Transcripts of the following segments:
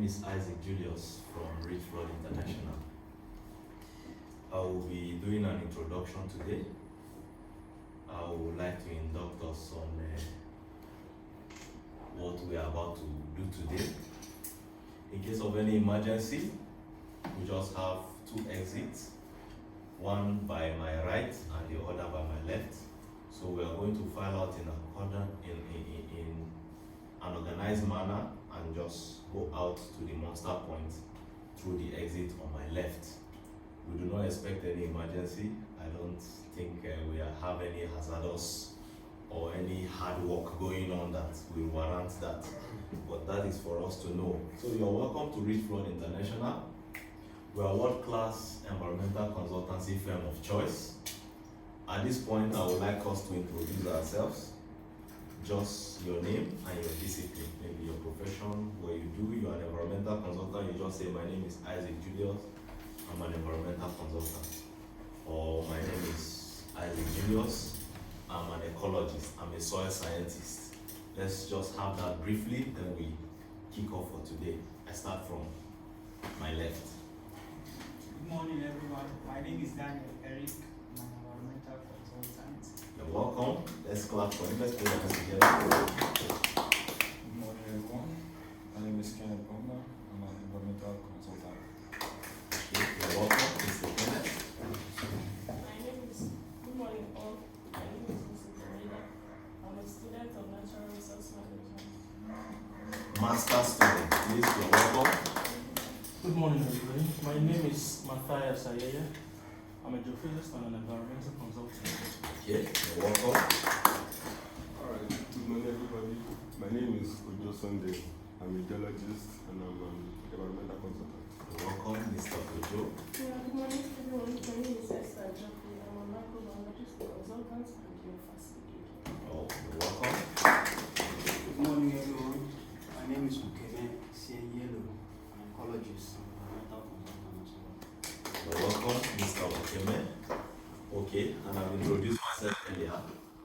is Isaac Julius from Richflood International. I will be doing an introduction today. I would like to induct us on what we are about to do today. In case of any emergency, we just have two exits, one by my right and the other by my left. So we are going to file out in an organized manner and just go out to the monster point through the exit on my left. We do not expect any emergency. I don't think we have any hazardous or any hard work going on that will warrant that. But that is for us to know. So you're welcome to Richflood International. We are a world-class environmental consultancy firm of choice. At this point, I would like us to introduce ourselves. Just your name and your discipline, maybe your profession, what you do. You're an environmental consultant, you just say, my name is Isaac Julius, I'm an environmental consultant. Or my name is Isaac Julius, I'm an ecologist, I'm a soil scientist. Let's just have that briefly, then we kick off for today. I start from my left. Good morning, everyone. My name is Daniel Eric. I'm an environmental consultant. You're welcome. Let's clap for him. Let's put our hands together. Good morning, everyone. My name is Kenneth Omar. I'm an environmental consultant. You're welcome, Mr. Kenneth. My name is, good morning all. My name is Mr. Torida. I'm a student of Natural Resource Management. Master student, please, you're welcome. Good morning, everybody. My name is Matthias Ayaya. I'm a geophysicist and an environmental consultant. Okay, you're welcome. Alright, good morning everybody. My name is Ojo Sunday. I'm a geologist and I'm an environmental consultant. You're welcome, Mr. Ojo. Good morning, everyone. My name is Esther Jeffrey. I'm a microbiologist consultant and geofacilitator. Oh, you're welcome. Good morning, everyone. My name is Ukeme Sieyelo. I'm an ecologist and environmental consultant as well. You're welcome, Mr. Okeme. Okay, and I've introduced myself earlier.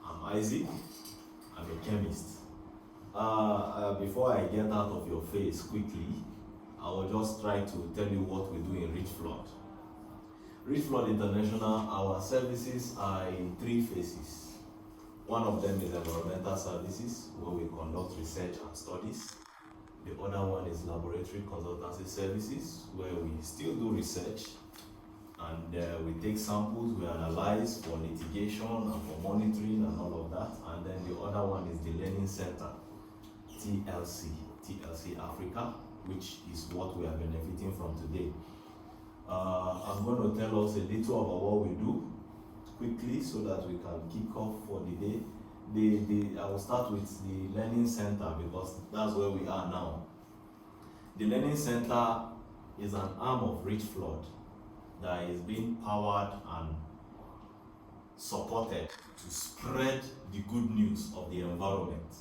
I'm Isaac. I'm a chemist. Before I get out of your face quickly, I will just try to tell you what we do in Richflood. Richflood International, our services are in three phases. One of them is environmental services, where we conduct research and studies. The other one is laboratory consultancy services, where we still do research and we take samples, we analyze for litigation and for monitoring and all of that. And then the other one is the Learning Center, TLC Africa, which is what we are benefiting from today. I'm going to tell us a little about what we do quickly so that we can kick off for the day. I will start with the Learning Center because that's where we are now. The Learning Center is an arm of Richflood that is being powered and supported to spread the good news of the environment,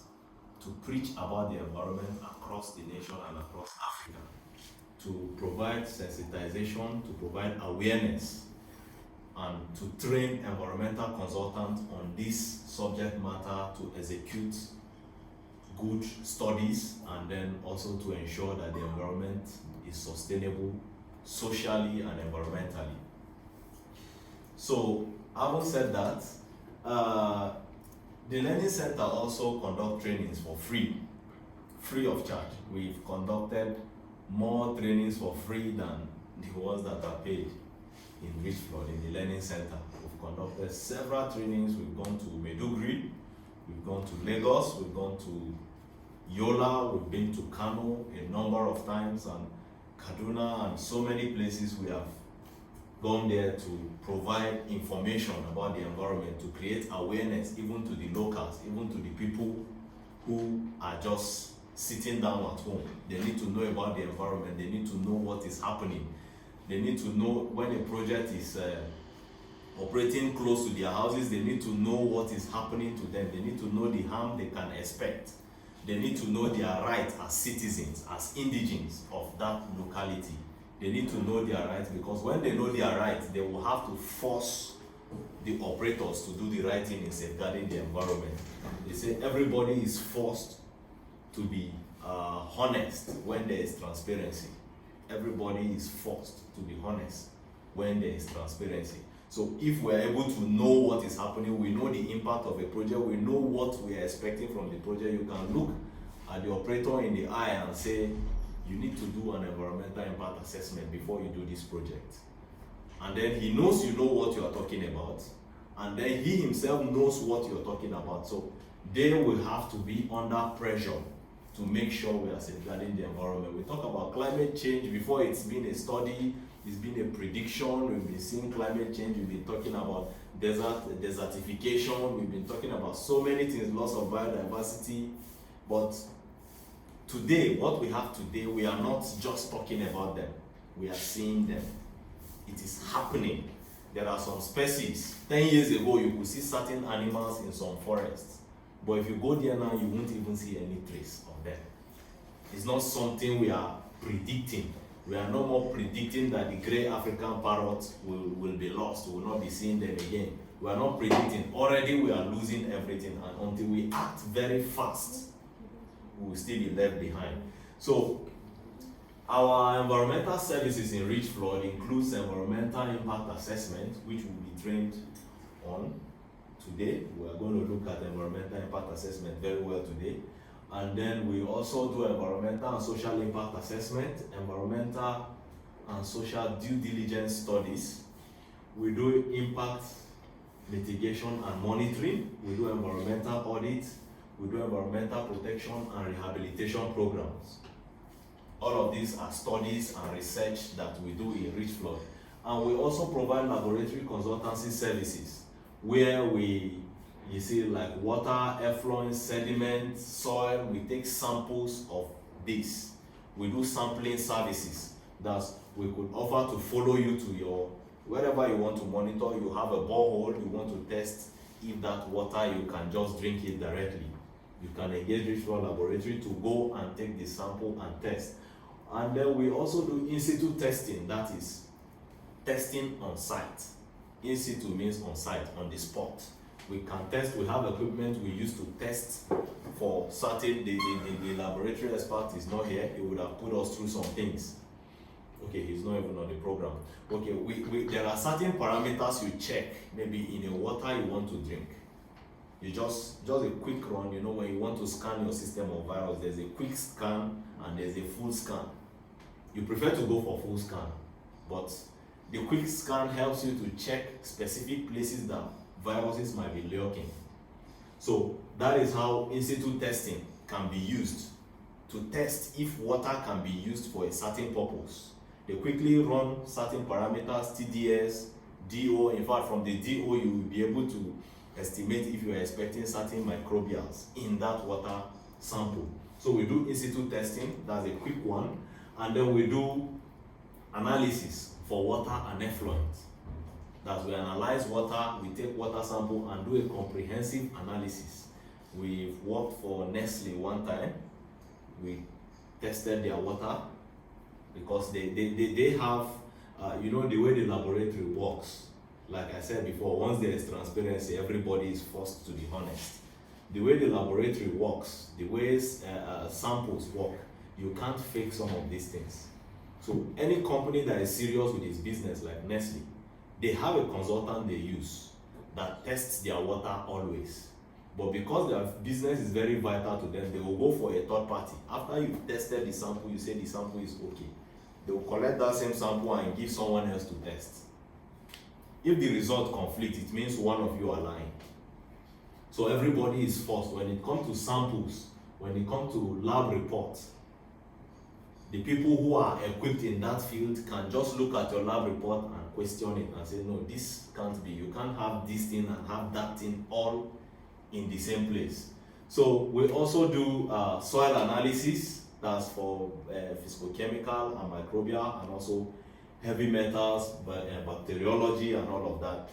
to preach about the environment across the nation and across Africa, to provide sensitization, to provide awareness, and to train environmental consultants on this subject matter to execute good studies and then also to ensure that the environment is sustainable socially and environmentally. So, having said that, the Learning Center also conduct trainings for free of charge. We've conducted more trainings for free than the ones that are paid in Richflood, in the Learning Center. We've conducted several trainings. We've gone to Maiduguri, we've gone to Lagos, we've gone to Yola, we've been to Kano a number of times, and Kaduna, and so many places we have gone there to provide information about the environment, to create awareness even to the locals, even to the people who are just sitting down at home. They need to know about the environment, they need to know what is happening. They need to know when a project is operating close to their houses, they need to know what is happening to them. They need to know the harm they can expect. They need to know their rights as citizens, as indigents of that locality. They need to know their rights because when they know their rights, they will have to force the operators to do the right thing in safeguarding the environment. They say everybody is forced to be honest when there is transparency. Everybody is forced to be honest when there is transparency. So if we're able to know what is happening, we know the impact of a project, we know what we are expecting from the project, you can look at the operator in the eye and say, you need to do an environmental impact assessment before you do this project. And then he knows you know what you are talking about, and then he himself knows what you're talking about. So they will have to be under pressure to make sure we are safeguarding the environment. We talk about climate change before it's been a study, it's been a prediction. We've been seeing climate change, we've been talking about desertification, we've been talking about so many things, loss of biodiversity. But today, what we have today, we are not just talking about them, we are seeing them. It is happening. There are some species, 10 years ago, you could see certain animals in some forests. But if you go there now, you won't even see any trace of them. It's not something we are predicting. We are no more predicting that the grey African parrots will be lost. We will not be seeing them again. We are not predicting. Already we are losing everything. And until we act very fast, we will still be left behind. So our environmental services in Richflood includes environmental impact assessment, which we will be trained on. Today, we are going to look at environmental impact assessment very well today. And then we also do environmental and social impact assessment, environmental and social due diligence studies. We do impact mitigation and monitoring. We do environmental audits. We do environmental protection and rehabilitation programs. All of these are studies and research that we do in Richflood. And we also provide laboratory consultancy services, where you see, like water, effluent, sediment, soil, we take samples of this. We do sampling services that we could offer to follow you to your, wherever you want to monitor. You have a borehole, you want to test if that water, you can just drink it directly. You can engage Richflood Laboratory to go and take the sample and test. And then we also do in situ testing, that is testing on site. In situ means on site, on the spot. We can test, we have equipment we use to test for certain, the laboratory expert is not here, he would have put us through some things. Okay, he's not even on the program. Okay, there are certain parameters you check, maybe in the water you want to drink. You just a quick run, you know, when you want to scan your system of virus, there's a quick scan and there's a full scan. You prefer to go for full scan, but the quick scan helps you to check specific places that viruses might be lurking. So that is how in situ testing can be used to test if water can be used for a certain purpose. They quickly run certain parameters, TDS, DO. In fact, from the DO, you will be able to estimate if you are expecting certain microbials in that water sample. So we do in situ testing, that's a quick one. And then we do analysis for water and effluent. That we analyze water, we take water sample and do a comprehensive analysis. We've worked for Nestle one time. We tested their water because they have, you know, the way the laboratory works. Like I said before, once there is transparency, everybody is forced to be honest. The way the laboratory works, the way samples work, you can't fake some of these things. So any company that is serious with its business, like Nestle, they have a consultant they use that tests their water always. But because their business is very vital to them, they will go for a third party. After you've tested the sample, you say the sample is okay. They will collect that same sample and give someone else to test. If the result conflicts, it means one of you are lying. So everybody is forced. When it comes to samples, when it comes to lab reports, the people who are equipped in that field can just look at your lab report and question it and say, no, this can't be. You can't have this thing and have that thing all in the same place. So we also do soil analysis. That's for physicochemical and microbial, and also heavy metals, bacteriology and all of that.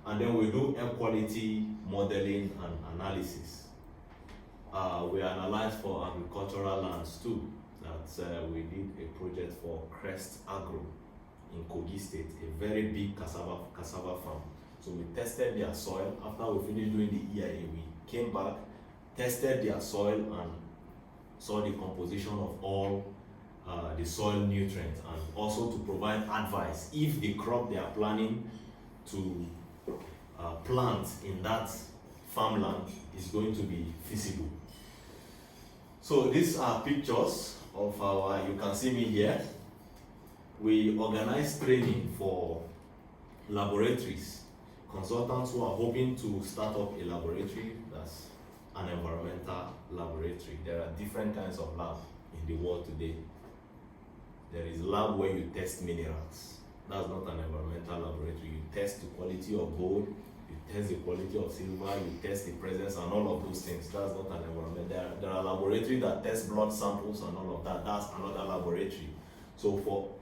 And then we do air quality modeling and analysis. We analyze for agricultural lands too. We did a project for Crest Agro in Kogi State, a very big cassava farm. So we tested their soil. After we finished doing the EIA, we came back, tested their soil, and soil decomposition of all the soil nutrients, and also to provide advice if the crop they are planning to plant in that farmland is going to be feasible. So these are pictures of our, you can see me here. We organize training for laboratories, consultants who are hoping to start up a laboratory that's an environmental laboratory. There are different kinds of labs in the world today. There is lab where you test minerals. That's not an environmental laboratory. You test the quality of gold, you test the quality of silver, you test the presence and all of those things. That's not an environment. There are laboratories that test blood samples and all of that. That's another laboratory. So for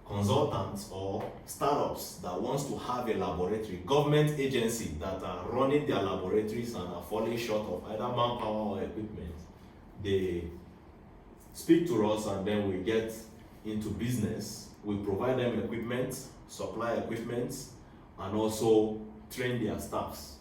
consultants or startups that wants to have a laboratory, government agencies that are running their laboratories and are falling short of either manpower or equipment, they speak to us and then we get into business. We provide them equipment, supply equipment, and also train their staffs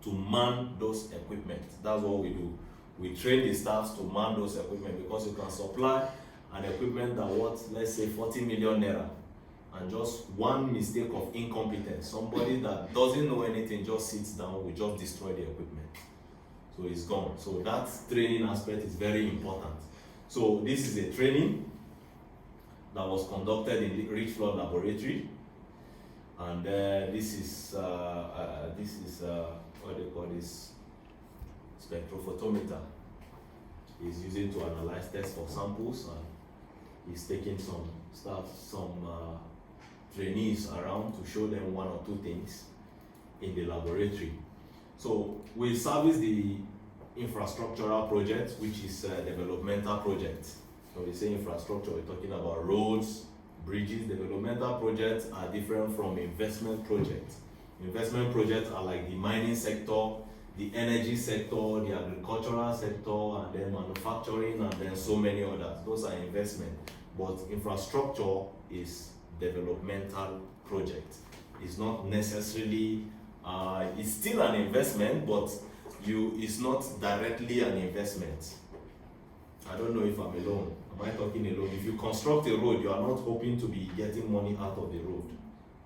to man those equipment. That's what we do. We train the staffs to man those equipment, because you can supply an equipment that worth, let's say, 40 million naira, and just one mistake of incompetence, somebody that doesn't know anything just sits down, we just destroy the equipment. So it's gone. So that training aspect is very important. So this is a training that was conducted in the Richflood laboratory, and this is what they call this spectrophotometer. Is using to analyze tests for samples, and he's taking some staff, trainees around to show them one or two things in the laboratory. So we service the infrastructural project, which is a developmental project. So we say infrastructure, we're talking about roads, bridges. Developmental projects are different from investment projects. Investment projects are like the mining sector, the energy sector, the agricultural sector, and then manufacturing, and then so many others. Those are investment. But infrastructure is developmental project. It's not necessarily, it's still an investment, but it's not directly an investment. I don't know if I'm alone. Am I talking alone? If you construct a road, you are not hoping to be getting money out of the road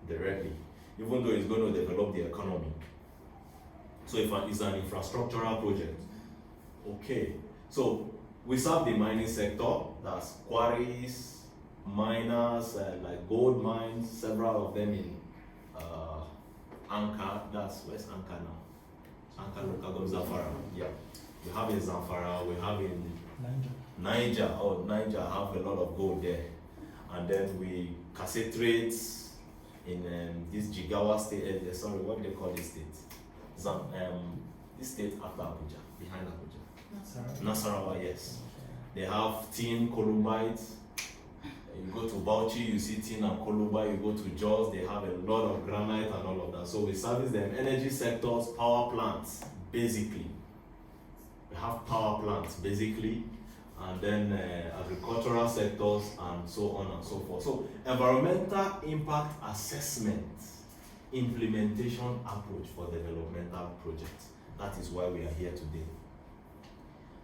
directly, even though it's going to develop the economy. So if it's an infrastructural project. Okay, so we serve the mining sector, that's quarries, miners, like gold mines, several of them in Anka, where's Anka now? Anka local government, Zamfara, yeah. We have in Zamfara, we have in Niger, Niger have a lot of gold there. And then we cassette rates in this Jigawa state, what do they call this state? This state after Abuja, behind Abuja. Nasarawa, yes. They have tin, columbite. You go to Bauchi, you see tin and columbite. You go to Jos, they have a lot of granite and all of that. So we service them. Energy sectors, power plants, basically. We have power plants, basically. And then agricultural sectors and so on and so forth. So environmental impact assessment, implementation approach for developmental projects. That is why we are here today.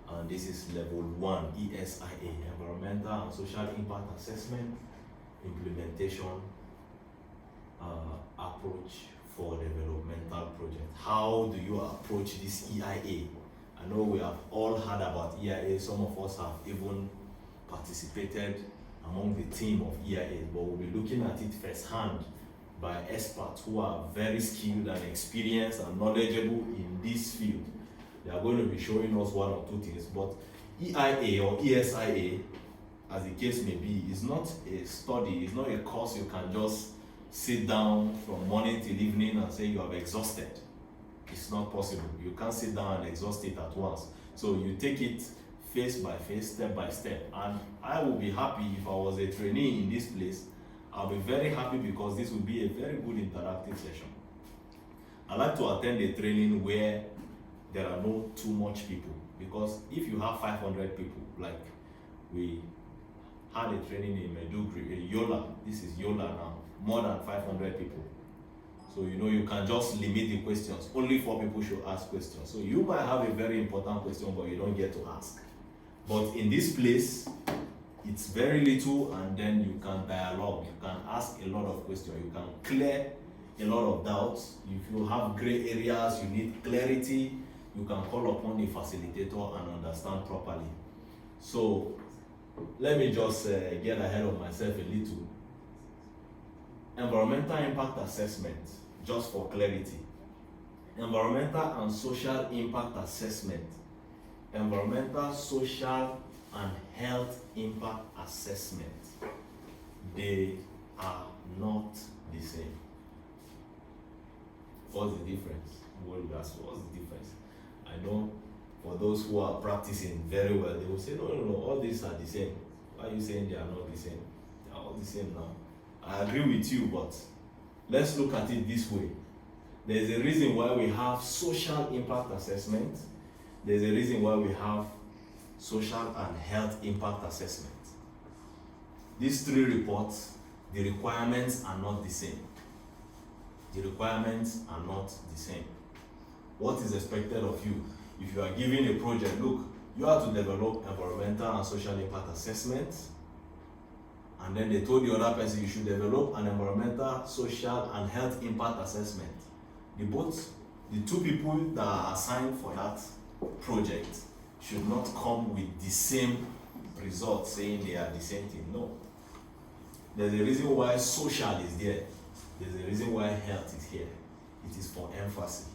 And this is level 1, ESIA, environmental and social impact assessment, implementation approach for developmental projects. How do you approach this EIA? I know we have all heard about EIA. Some of us have even participated among the team of EIA, but we'll be looking at it firsthand by experts who are very skilled and experienced and knowledgeable in this field. They are going to be showing us one or two things, but EIA or ESIA, as the case may be, is not a study, it's not a course you can just sit down from morning till evening and say you have exhausted. It's not possible. You can't sit down and exhaust it at once. So you take it phase by phase, step by step. And I will be happy if I was a trainee in this place. I'll be very happy because this will be a very good interactive session. I like to attend a training where there are no too much people, because if you have 500 people, like we had a training in Maiduguri, Yola, this is Yola now, more than 500 people. So you can just limit the questions. Only 4 people should ask questions. So you might have a very important question, but you don't get to ask. But in this place, it's very little, and then you can dialogue, you can ask a lot of questions, you can clear a lot of doubts. If you have gray areas, you need clarity, you can call upon the facilitator and understand properly. So let me just get ahead of myself a little. Environmental impact assessment, just for clarity. Environmental and social impact assessment. Environmental, social, and health impact assessment. They are not the same. What's the difference? What's the difference? I know for those who are practicing very well, they will say, no, all these are the same. Why are you saying they are not the same? They are all the same now. I agree with you, but let's look at it this way. There's a reason why we have social impact assessment. There's a reason why we have social and health impact assessment. These three reports, the requirements are not the same. The requirements are not the same. What is expected of you? If you are given a project, look, you have to develop environmental and social impact assessment, and then they told the other person you should develop an environmental, social, and health impact assessment. The two people that are assigned for that project should not come with the same result saying they are the same thing. No. There's a reason why social is there. There's a reason why health is here. It is for emphasis.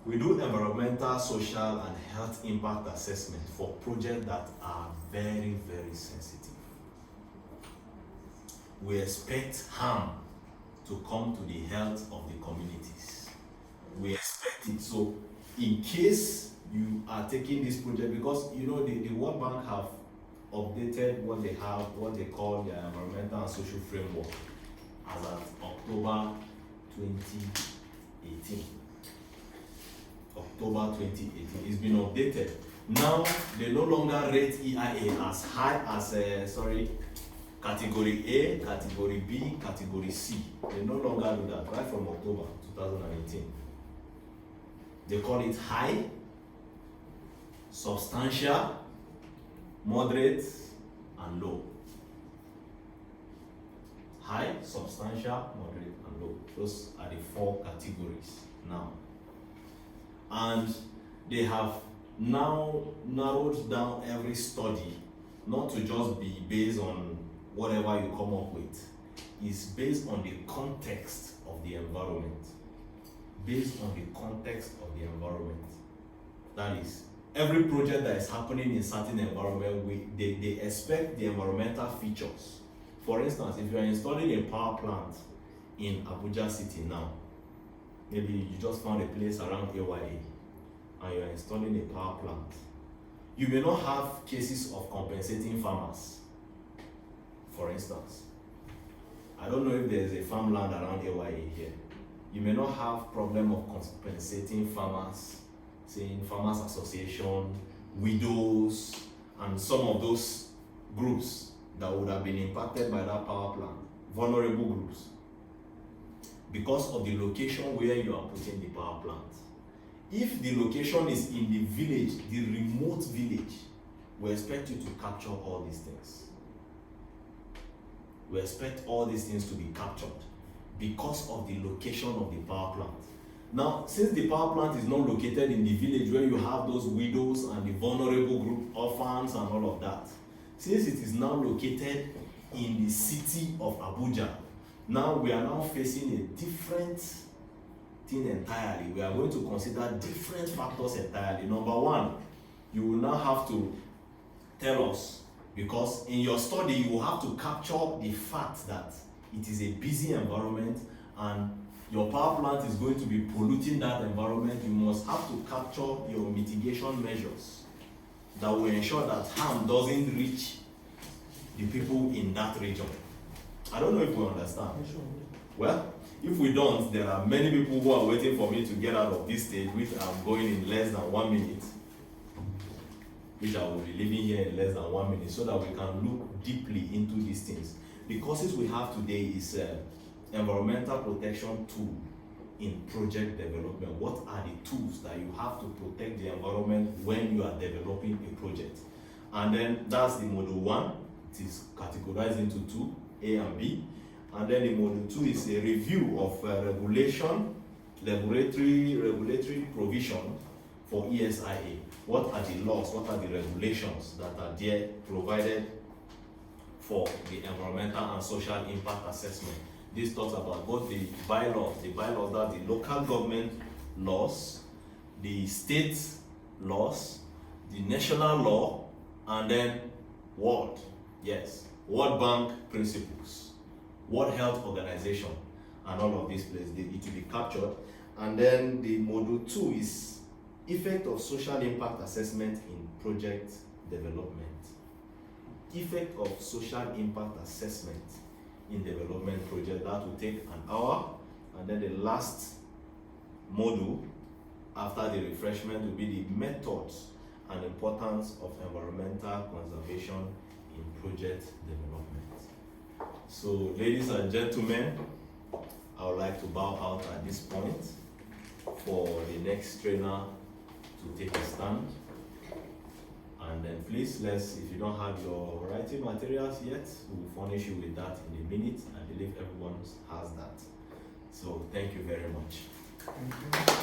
We do environmental, social, and health impact assessment for projects that are very, very sensitive. We expect harm to come to the health of the communities. We expect it. So in case you are taking this project, because you know the World Bank have updated what they call their environmental and social framework as of October 2018. October 2018. It's been updated. Now they no longer rate EIA as high as category A, category B, category C. They no longer do that right from October 2018. They call it high, substantial, moderate, and low. High, substantial, moderate, and low. Those are the four categories now. And they have now narrowed down every study, not to just be based on whatever you come up with. It's based on the context of the environment. Based on the context of the environment. That is, every project that is happening in certain environment, they expect the environmental features. For instance, if you are installing a power plant in Abuja City now, maybe you just found a place around AYA and you are installing a power plant, you may not have cases of compensating farmers. For instance, I don't know if there's a farmland around AYA here. You may not have problem of compensating farmers, saying farmers association, widows, and some of those groups that would have been impacted by that power plant, vulnerable groups, because of the location where you are putting the power plant. If the location is in the village, the remote village, we expect you to capture all these things. We expect all these things to be captured because of the location of the power plant. Now, since the power plant is not located in the village where you have those widows and the vulnerable group, orphans and all of that, since it is now located in the city of Abuja, now we are now facing a different thing entirely. We are going to consider different factors entirely. Number one, you will now have to tell us, because in your study you will have to capture the fact that it is a busy environment and your power plant is going to be polluting that environment. You must have to capture your mitigation measures that will ensure that harm doesn't reach the people in that region. I don't know if we understand. Well, if we don't, there are many people who are waiting for me to get out of this stage, which I'm going in less than 1 minute, which I will be leaving here in less than 1 minute, so that we can look deeply into these things. The courses we have today is environmental protection tool in project development. What are the tools that you have to protect the environment when you are developing a project? And then that's the module 1. It is categorized into 2, A and B. And then the module 2 is a review of regulatory provision for ESIA. What are the laws, what are the regulations that are there provided for the environmental and social impact assessment? This talks about both the bylaws that are the local government laws, the state laws, the national law, and then World Bank principles, World Health Organization, and all of these places, it will be captured. And then the module 2 is effect of social impact assessment in project development. Effect of social impact assessment in development project, that will take an hour. And then the last module after the refreshment will be the methods and importance of environmental conservation in project development. So, ladies and gentlemen, I would like to bow out at this point for the next trainer to take a stand. And then please, if you don't have your writing materials yet, we'll furnish you with that in a minute. I believe everyone has that. So thank you very much. Thank you.